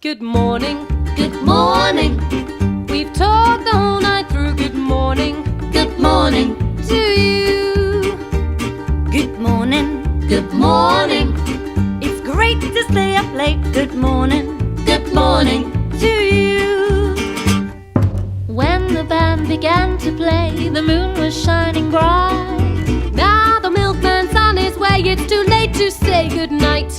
Good morning, Good morning, we've talked the whole night through. Good morning good morning, to you. Good morning, good morning, it's great to stay up late. Good morning good morning. to you. When the band began to play, the moon was shining bright. Now the milkman's on his way, it's too late to say good night.